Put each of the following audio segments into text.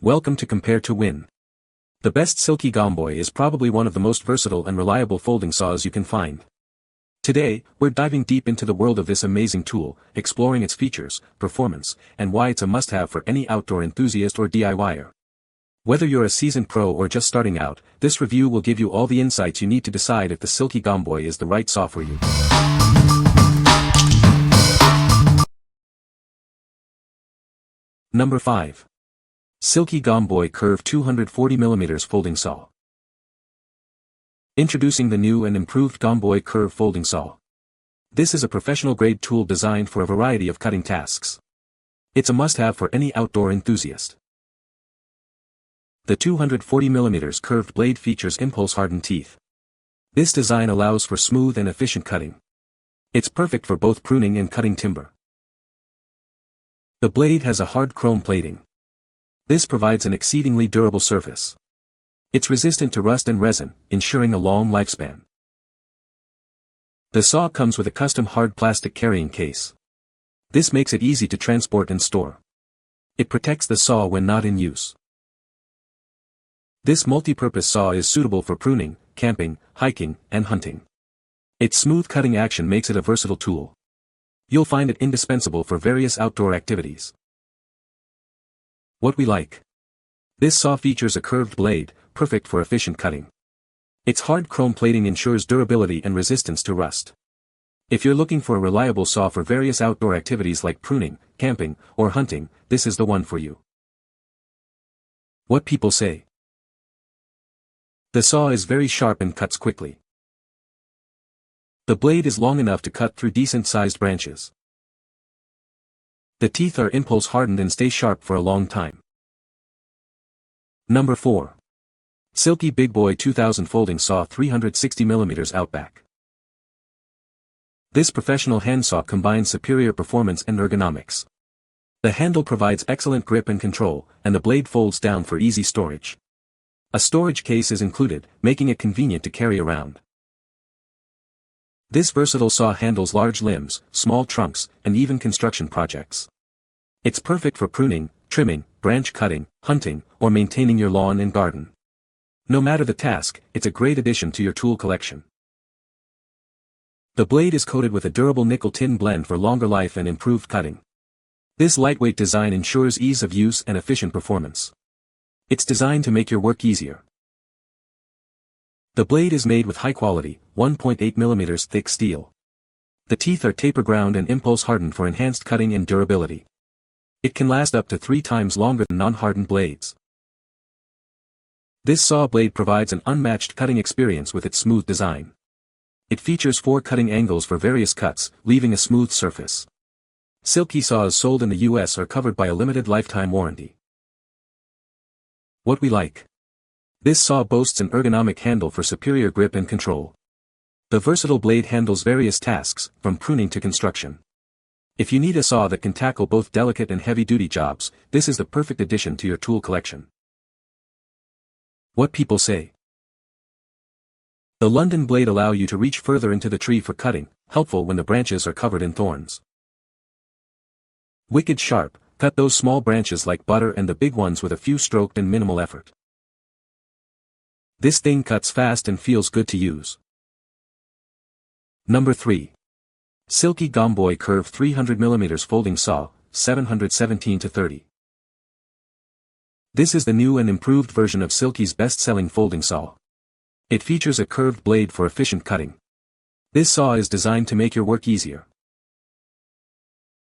Welcome to Compare to Win. The best Silky Gomboy is probably one of the most versatile and reliable folding saws you can find. Today, we're diving deep into the world of this amazing tool, exploring its features, performance, and why it's a must-have for any outdoor enthusiast or DIYer. Whether you're a seasoned pro or just starting out, this review will give you all the insights you need to decide if the Silky Gomboy is the right saw for you. Number 5. Silky Gomboy Curved 240mm Folding Saw. Introducing the new and improved Gomboy Curve Folding Saw. This is a professional-grade tool designed for a variety of cutting tasks. It's a must-have for any outdoor enthusiast. The 240mm curved blade features impulse-hardened teeth. This design allows for smooth and efficient cutting. It's perfect for both pruning and cutting timber. The blade has a hard chrome plating. This provides an exceedingly durable surface. It's resistant to rust and resin, ensuring a long lifespan. The saw comes with a custom hard plastic carrying case. This makes it easy to transport and store. It protects the saw when not in use. This multi-purpose saw is suitable for pruning, camping, hiking, and hunting. Its smooth cutting action makes it a versatile tool. You'll find it indispensable for various outdoor activities. What we like. This saw features a curved blade, perfect for efficient cutting. Its hard chrome plating ensures durability and resistance to rust. If you're looking for a reliable saw for various outdoor activities like pruning, camping, or hunting, this is the one for you. What people say. The saw is very sharp and cuts quickly. The blade is long enough to cut through decent-sized branches. The teeth are impulse hardened and stay sharp for a long time. Number 4. Silky Bigboy 2000 Folding Saw 360mm Outback. This professional handsaw combines superior performance and ergonomics. The handle provides excellent grip and control, and the blade folds down for easy storage. A storage case is included, making it convenient to carry around. This versatile saw handles large limbs, small trunks, and even construction projects. It's perfect for pruning, trimming, branch cutting, hunting, or maintaining your lawn and garden. No matter the task, it's a great addition to your tool collection. The blade is coated with a durable nickel-tin blend for longer life and improved cutting. This lightweight design ensures ease of use and efficient performance. It's designed to make your work easier. The blade is made with high-quality, 1.8mm thick steel. The teeth are taper-ground and impulse-hardened for enhanced cutting and durability. It can last up to 3 times longer than non-hardened blades. This saw blade provides an unmatched cutting experience with its smooth design. It features 4 cutting angles for various cuts, leaving a smooth surface. Silky saws sold in the US are covered by a limited lifetime warranty. What we like. This saw boasts an ergonomic handle for superior grip and control. The versatile blade handles various tasks, from pruning to construction. If you need a saw that can tackle both delicate and heavy-duty jobs, this is the perfect addition to your tool collection. What people say. The London blade allow you to reach further into the tree for cutting, helpful when the branches are covered in thorns. Wicked sharp, cut those small branches like butter and the big ones with a few strokes and minimal effort. This thing cuts fast and feels good to use. Number 3. Silky Gomboy Curve 300mm Folding Saw, 717-30. This is the new and improved version of Silky's best-selling folding saw. It features a curved blade for efficient cutting. This saw is designed to make your work easier.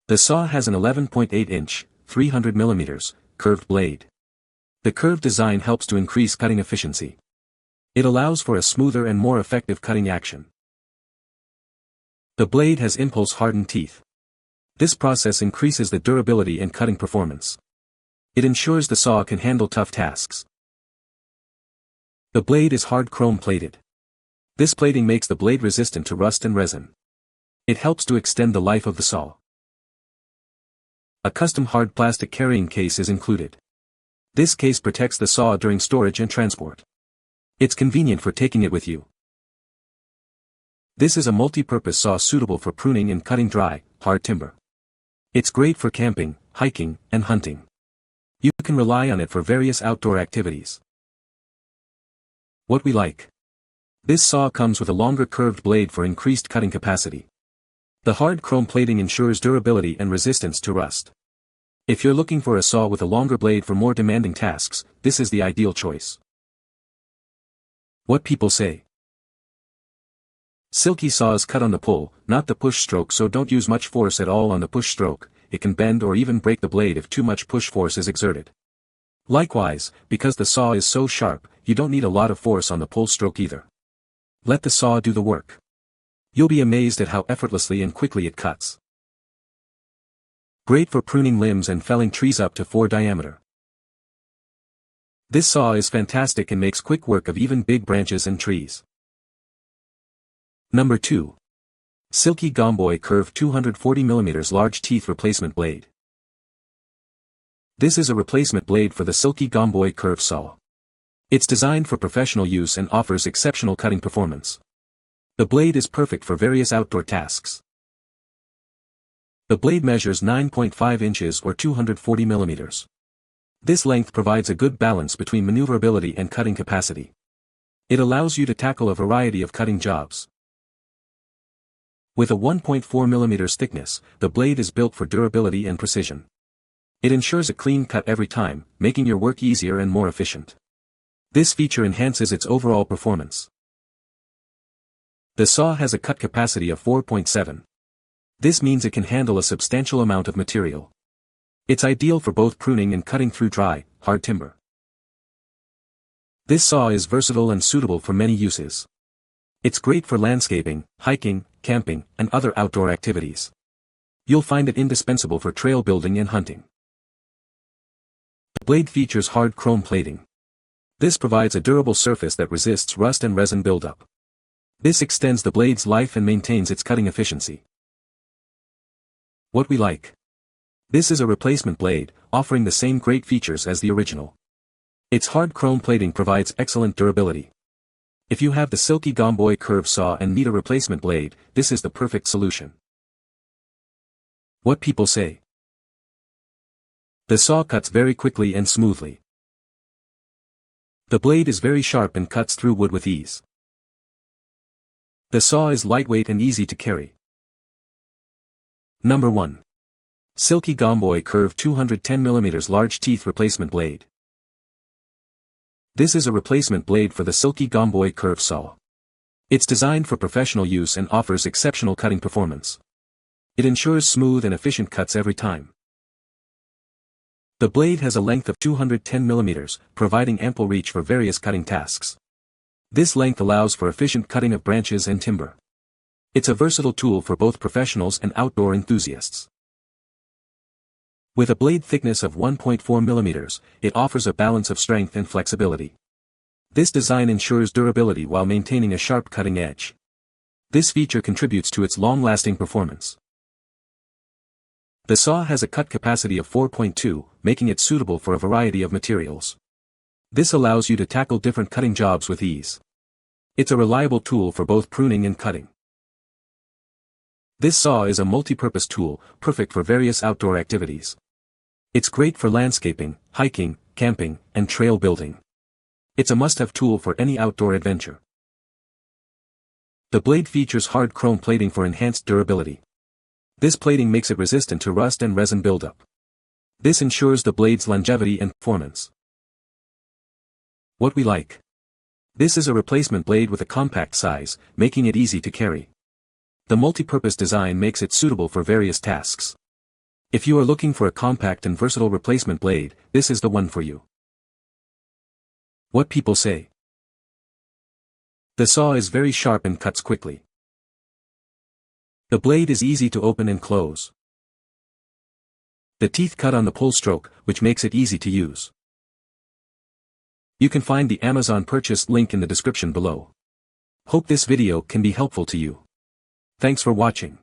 The saw has an 11.8-inch, 300mm, curved blade. The curved design helps to increase cutting efficiency. It allows for a smoother and more effective cutting action. The blade has impulse-hardened teeth. This process increases the durability and cutting performance. It ensures the saw can handle tough tasks. The blade is hard chrome plated. This plating makes the blade resistant to rust and resin. It helps to extend the life of the saw. A custom hard plastic carrying case is included. This case protects the saw during storage and transport. It's convenient for taking it with you. This is a multi-purpose saw suitable for pruning and cutting dry, hard timber. It's great for camping, hiking, and hunting. You can rely on it for various outdoor activities. What we like. This saw comes with a longer curved blade for increased cutting capacity. The hard chrome plating ensures durability and resistance to rust. If you're looking for a saw with a longer blade for more demanding tasks, this is the ideal choice. What people say. Silky saws cut on the pull, not the push stroke, so don't use much force at all on the push stroke. It can bend or even break the blade if too much push force is exerted. Likewise, because the saw is so sharp, you don't need a lot of force on the pull stroke either. Let the saw do the work. You'll be amazed at how effortlessly and quickly it cuts. Great for pruning limbs and felling trees up to 4 diameter. This saw is fantastic and makes quick work of even big branches and trees. Number 2. Silky Gomboy Curved 240mm Large Teeth Replacement Blade. This is a replacement blade for the Silky Gomboy curve saw. It's designed for professional use and offers exceptional cutting performance. The blade is perfect for various outdoor tasks. The blade measures 9.5 inches or 240mm. This length provides a good balance between maneuverability and cutting capacity. It allows you to tackle a variety of cutting jobs. With a 1.4mm thickness, the blade is built for durability and precision. It ensures a clean cut every time, making your work easier and more efficient. This feature enhances its overall performance. The saw has a cut capacity of 4.7. This means it can handle a substantial amount of material. It's ideal for both pruning and cutting through dry, hard timber. This saw is versatile and suitable for many uses. It's great for landscaping, hiking, camping, and other outdoor activities. You'll find it indispensable for trail building and hunting. The blade features hard chrome plating. This provides a durable surface that resists rust and resin buildup. This extends the blade's life and maintains its cutting efficiency. What we like. This is a replacement blade, offering the same great features as the original. Its hard chrome plating provides excellent durability. If you have the Silky Gomboy curve saw and need a replacement blade, this is the perfect solution. What people say. The saw cuts very quickly and smoothly. The blade is very sharp and cuts through wood with ease. The saw is lightweight and easy to carry. Number 1. Silky Gomboy Curved 210mm Large Teeth Replacement Blade. This is a replacement blade for the Silky Gomboy curve saw. It's designed for professional use and offers exceptional cutting performance. It ensures smooth and efficient cuts every time. The blade has a length of 210mm, providing ample reach for various cutting tasks. This length allows for efficient cutting of branches and timber. It's a versatile tool for both professionals and outdoor enthusiasts. With a blade thickness of 1.4mm, it offers a balance of strength and flexibility. This design ensures durability while maintaining a sharp cutting edge. This feature contributes to its long-lasting performance. The saw has a cut capacity of 4.2, making it suitable for a variety of materials. This allows you to tackle different cutting jobs with ease. It's a reliable tool for both pruning and cutting. This saw is a multi-purpose tool, perfect for various outdoor activities. It's great for landscaping, hiking, camping, and trail building. It's a must-have tool for any outdoor adventure. The blade features hard chrome plating for enhanced durability. This plating makes it resistant to rust and resin buildup. This ensures the blade's longevity and performance. What we like. This is a replacement blade with a compact size, making it easy to carry. The multi-purpose design makes it suitable for various tasks. If you are looking for a compact and versatile replacement blade, this is the one for you. What people say. The saw is very sharp and cuts quickly. The blade is easy to open and close. The teeth cut on the pull stroke, which makes it easy to use. You can find the Amazon purchase link in the description below. Hope this video can be helpful to you. Thanks for watching.